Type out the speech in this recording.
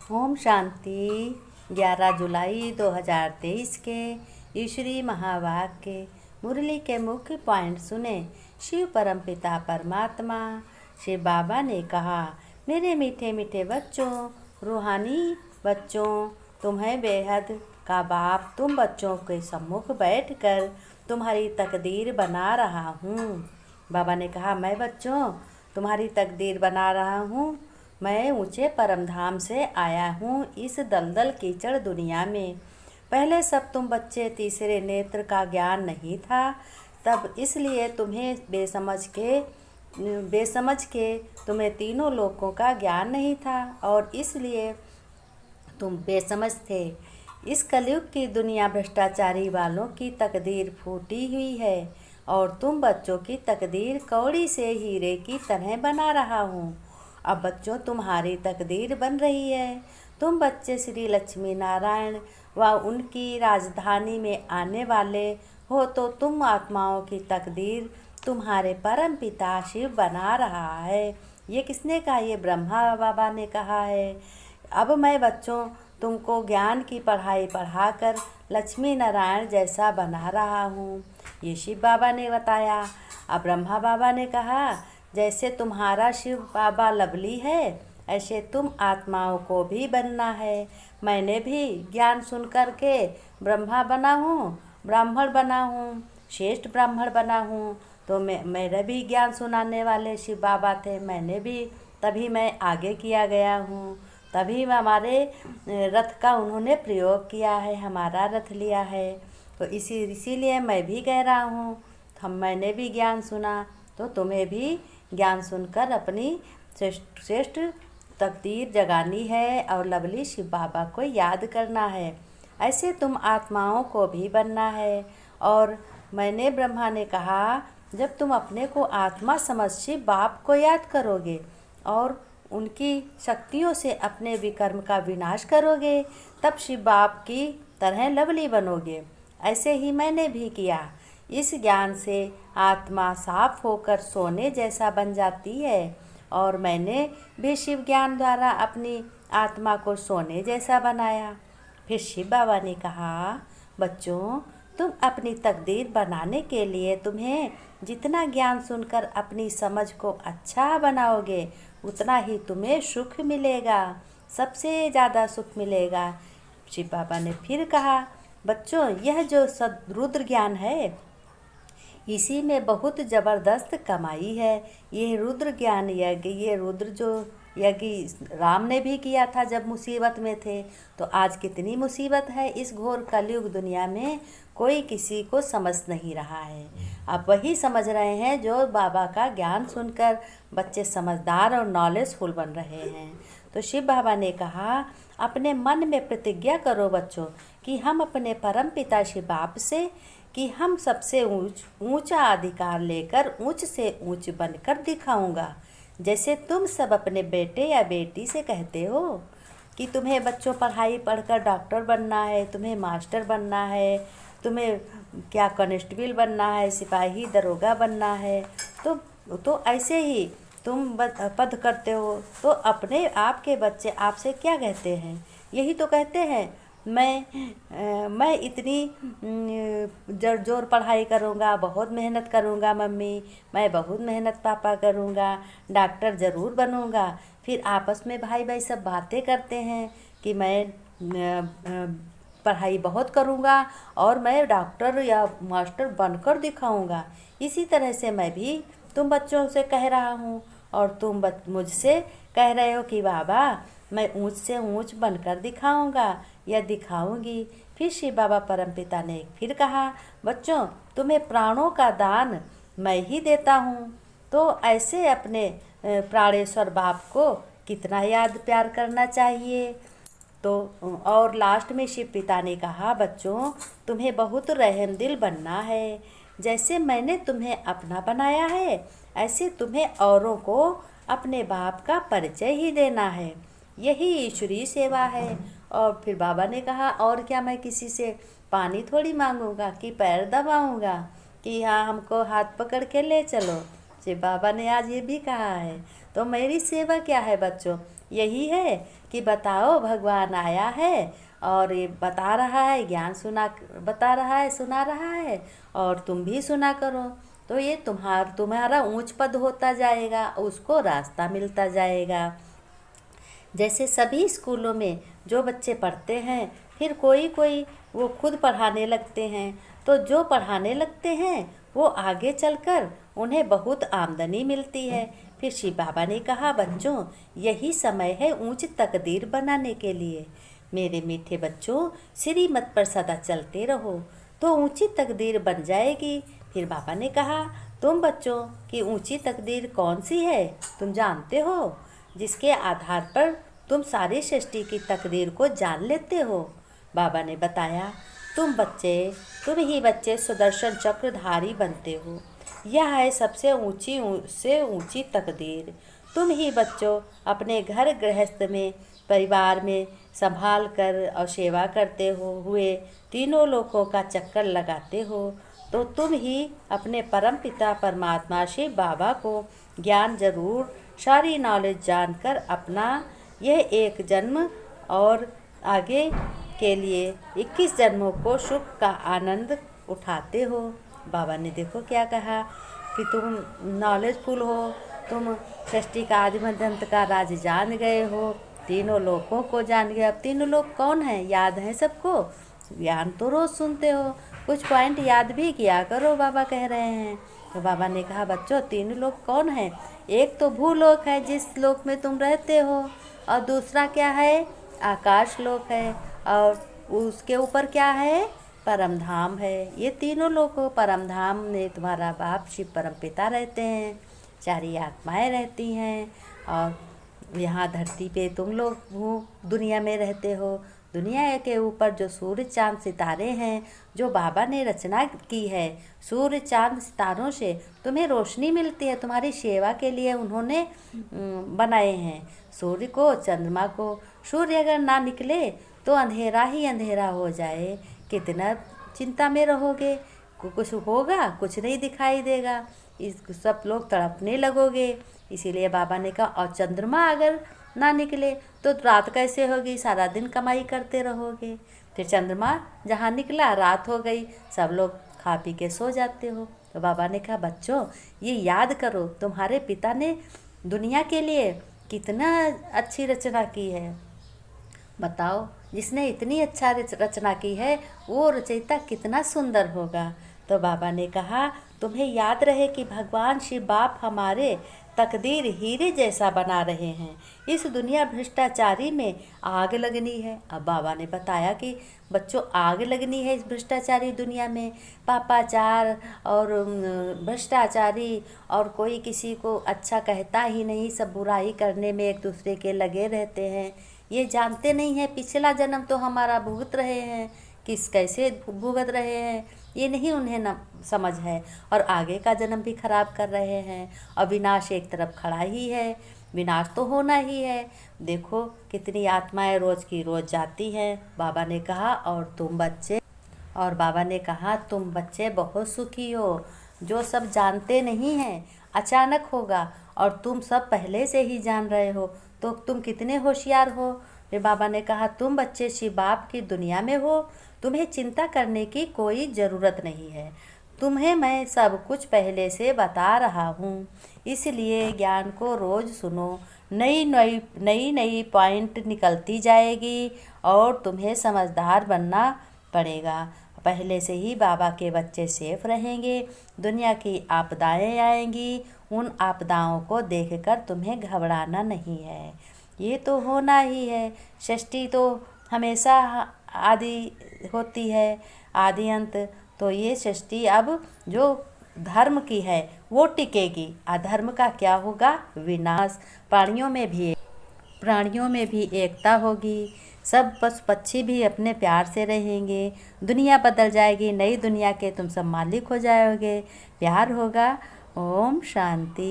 ओम शांति। 11 जुलाई 2023 के ईश्वरीय महावाक्य मुरली के मुख्य पॉइंट सुने। शिव परमपिता परमात्मा शिव बाबा ने कहा, मेरे मीठे मीठे बच्चों, रूहानी बच्चों, तुम्हें बेहद का बाप तुम बच्चों के सम्मुख बैठकर तुम्हारी तकदीर बना रहा हूँ। बाबा ने कहा, मैं बच्चों तुम्हारी तकदीर बना रहा हूँ। मैं ऊंचे परमधाम से आया हूँ इस दलदल कीचड़ दुनिया में। पहले सब तुम बच्चे तीसरे नेत्र का ज्ञान नहीं था, तब इसलिए तुम्हें बेसमझ के तुम्हें तीनों लोकों का ज्ञान नहीं था और इसलिए तुम बेसमझ थे। इस कलयुग की दुनिया भ्रष्टाचारी वालों की तकदीर फूटी हुई है और तुम बच्चों की तकदीर कौड़ी से हीरे की तरह बना रहा हूँ। अब बच्चों तुम्हारी तकदीर बन रही है। तुम बच्चे श्री लक्ष्मी नारायण व उनकी राजधानी में आने वाले हो, तो तुम आत्माओं की तकदीर तुम्हारे परम पिता शिव बना रहा है। ये किसने कहा? ये ब्रह्मा बाबा ने कहा है। अब मैं बच्चों तुमको ज्ञान की पढ़ाई पढ़ाकर लक्ष्मी नारायण जैसा बना रहा हूँ। ये शिव बाबा ने बताया। अब ब्रह्मा बाबा ने कहा, जैसे तुम्हारा शिव बाबा लवली है, ऐसे तुम आत्माओं को भी बनना है। मैंने भी ज्ञान सुन कर के ब्रह्मा बना हूँ, ब्राह्मण बना हूँ, श्रेष्ठ ब्राह्मण बना हूँ। तो मेरा भी ज्ञान सुनाने वाले शिव बाबा थे, मैंने भी तभी मैं आगे किया गया हूँ। तभी हमारे रथ का उन्होंने प्रयोग किया है, हमारा रथ लिया है। तो इसीलिए मैं भी कह रहा हूँ, मैंने भी ज्ञान सुना, तो तुम्हें भी ज्ञान सुनकर अपनी श्रेष्ठ तकदीर जगानी है और लवली शिव बाबा को याद करना है। ऐसे तुम आत्माओं को भी बनना है। और मैंने ब्रह्मा ने कहा, जब तुम अपने को आत्मा समझ शिव बाप को याद करोगे और उनकी शक्तियों से अपने विकर्म का विनाश करोगे, तब शिव बाप की तरह लवली बनोगे। ऐसे ही मैंने भी किया। इस ज्ञान से आत्मा साफ होकर सोने जैसा बन जाती है और मैंने भी शिव ज्ञान द्वारा अपनी आत्मा को सोने जैसा बनाया। फिर शिव बाबा ने कहा, बच्चों तुम अपनी तकदीर बनाने के लिए तुम्हें जितना ज्ञान सुनकर अपनी समझ को अच्छा बनाओगे, उतना ही तुम्हें सुख मिलेगा, सबसे ज़्यादा सुख मिलेगा। शिव बाबा ने फिर कहा, बच्चों यह जो रुद्र ज्ञान है, इसी में बहुत ज़बरदस्त कमाई है। ये रुद्र ज्ञान यज्ञ, ये रुद्र जो यज्ञ राम ने भी किया था जब मुसीबत में थे, तो आज कितनी मुसीबत है इस घोर कलयुग दुनिया में, कोई किसी को समझ नहीं रहा है। अब वही समझ रहे हैं जो बाबा का ज्ञान सुनकर बच्चे समझदार और नॉलेजफुल बन रहे हैं। तो शिव बाबा ने कहा, अपने मन में प्रतिज्ञा करो बच्चों कि हम अपने परम पिता शिव बाप से कि हम सबसे ऊंचा अधिकार लेकर ऊंच से ऊंच बनकर दिखाऊंगा। जैसे तुम सब अपने बेटे या बेटी से कहते हो कि तुम्हें बच्चों पढ़ाई पढ़कर डॉक्टर बनना है, तुम्हें मास्टर बनना है, तुम्हें क्या कांस्टेबल बनना है, सिपाही दरोगा बनना है, तो ऐसे ही तुम पद करते हो। तो अपने आप के बच्चे आपसे क्या कहते हैं? यही तो कहते हैं, मैं इतनी जोर पढ़ाई करूँगा, बहुत मेहनत करूँगा मम्मी, मैं बहुत मेहनत पापा करूँगा, डॉक्टर ज़रूर बनूँगा। फिर आपस में भाई भाई सब बातें करते हैं कि मैं पढ़ाई बहुत करूँगा और मैं डॉक्टर या मास्टर बनकर दिखाऊँगा। इसी तरह से मैं भी तुम बच्चों से कह रहा हूँ और तुम मुझसे कह रहे हो कि बाबा मैं ऊंच से ऊंच बनकर दिखाऊंगा या दिखाऊंगी। फिर शिव बाबा परमपिता ने फिर कहा, बच्चों तुम्हें प्राणों का दान मैं ही देता हूँ। तो ऐसे अपने प्राणेश्वर बाप को कितना याद प्यार करना चाहिए। तो और लास्ट में शिव पिता ने कहा, बच्चों तुम्हें बहुत रहम दिल बनना है। जैसे मैंने तुम्हें अपना बनाया है, ऐसे तुम्हें औरों को अपने बाप का परिचय ही देना है। यही ईश्वरीय सेवा है। और फिर बाबा ने कहा, और क्या मैं किसी से पानी थोड़ी मांगूंगा कि पैर दबाऊंगा कि हाँ हमको हाथ पकड़ के ले चलो। शिव बाबा ने आज ये भी कहा है। तो मेरी सेवा क्या है बच्चों? यही है कि बताओ भगवान आया है और ये बता रहा है, ज्ञान बता रहा है, सुना रहा है, और तुम भी सुना करो। तो ये तुम्हारा ऊंच पद होता जाएगा, उसको रास्ता मिलता जाएगा। जैसे सभी स्कूलों में जो बच्चे पढ़ते हैं, फिर कोई कोई वो खुद पढ़ाने लगते हैं, तो जो पढ़ाने लगते हैं वो आगे चलकर उन्हें बहुत आमदनी मिलती है। फिर शिव बाबा ने कहा, बच्चों यही समय है ऊंच तकदीर बनाने के लिए। मेरे मीठे बच्चों, श्रीमत पर सदा चलते रहो तो ऊंची तकदीर बन जाएगी। फिर बाबा ने कहा, तुम बच्चों की ऊंची तकदीर कौन सी है तुम जानते हो, जिसके आधार पर तुम सारी सृष्टि की तकदीर को जान लेते हो। बाबा ने बताया, तुम ही बच्चे सुदर्शन चक्रधारी बनते हो। यह है सबसे ऊंची तकदीर। तुम ही बच्चों अपने घर गृहस्थ में, परिवार में संभाल कर और सेवा करते हुए तीनों लोकों का चक्कर लगाते हो। तो तुम ही अपने परम पिता परमात्मा शिव बाबा को ज्ञान जरूर, सारी नॉलेज जानकर अपना यह एक जन्म और आगे के लिए 21 जन्मों को सुख का आनंद उठाते हो। बाबा ने देखो क्या कहा कि तुम नॉलेजफुल हो, तुम सृष्टि का आदि मध्य अंत का राज जान गए हो, तीनों लोकों को जान गए। अब तीनों लोक कौन है, याद है सबको? ज्ञान तो रोज़ सुनते हो, कुछ पॉइंट याद भी किया करो, बाबा कह रहे हैं। तो बाबा ने कहा, बच्चों तीनों लोक कौन है? एक तो भूलोक है जिस लोक में तुम रहते हो, और दूसरा क्या है, आकाश लोक है, और उसके ऊपर क्या है, परम धाम है। ये तीनों लोग परम धाम में तुम्हारा बाप शिव परम पिता रहते हैं, चारी आत्माएं रहती हैं, और यहाँ धरती पे तुम लोग दुनिया में रहते हो। दुनिया के ऊपर जो सूर्य चांद सितारे हैं, जो बाबा ने रचना की है, सूर्य चांद सितारों से तुम्हें रोशनी मिलती है, तुम्हारी सेवा के लिए उन्होंने बनाए हैं। सूर्य को, चंद्रमा को। सूर्य अगर ना निकले तो अंधेरा ही अंधेरा हो जाए, कितना चिंता में रहोगे, कुछ होगा, कुछ नहीं दिखाई देगा, इस सब लोग तड़पने लगोगे। इसीलिए बाबा ने कहा, और चंद्रमा अगर ना निकले तो रात कैसे होगी, सारा दिन कमाई करते रहोगे। फिर चंद्रमा जहाँ निकला रात हो गई, सब लोग खा पी के सो जाते हो। तो बाबा ने कहा, बच्चों ये याद करो, तुम्हारे पिता ने दुनिया के लिए कितना अच्छी रचना की है। बताओ, जिसने इतनी अच्छा रचना की है वो रचयिता कितना सुंदर होगा। तो बाबा ने कहा, तुम्हें याद रहे कि भगवान शिव बाप हमारे तकदीर हीरे जैसा बना रहे हैं। इस दुनिया भ्रष्टाचारी में आग लगनी है। अब बाबा ने बताया कि बच्चों आग लगनी है इस भ्रष्टाचारी दुनिया में, पापाचार और भ्रष्टाचारी, और कोई किसी को अच्छा कहता ही नहीं, सब बुराई करने में एक दूसरे के लगे रहते हैं। ये जानते नहीं हैं पिछला जन्म तो हमारा भुगत रहे हैं, कैसे भुगत रहे हैं ये नहीं उन्हें न समझ है, और आगे का जन्म भी खराब कर रहे हैं। और विनाश एक तरफ खड़ा ही है, विनाश तो होना ही है। देखो कितनी आत्माएं रोज़ की रोज़ जाती हैं। बाबा ने कहा, तुम बच्चे बहुत सुखी हो, जो सब जानते नहीं हैं अचानक होगा, और तुम सब पहले से ही जान रहे हो, तो तुम कितने होशियार हो। फिर बाबा ने कहा, तुम बच्चे शिव बाप की दुनिया में हो, तुम्हें चिंता करने की कोई ज़रूरत नहीं है। तुम्हें मैं सब कुछ पहले से बता रहा हूँ, इसलिए ज्ञान को रोज़ सुनो। नई पॉइंट निकलती जाएगी और तुम्हें समझदार बनना पड़ेगा। पहले से ही बाबा के बच्चे सेफ रहेंगे। दुनिया की आपदाएं आएंगी, उन आपदाओं को देखकर तुम्हें घबराना नहीं है। ये तो होना ही है। सृष्टि तो हमेशा आदि होती है, आदि अंत। तो ये सृष्टि अब जो धर्म की है वो टिकेगी, अधर्म का क्या होगा, विनाश। प्राणियों में भी एकता होगी, सब पशु पक्षी भी अपने प्यार से रहेंगे। दुनिया बदल जाएगी, नई दुनिया के तुम सब मालिक हो जाओगे, प्यार होगा। ओम शांति।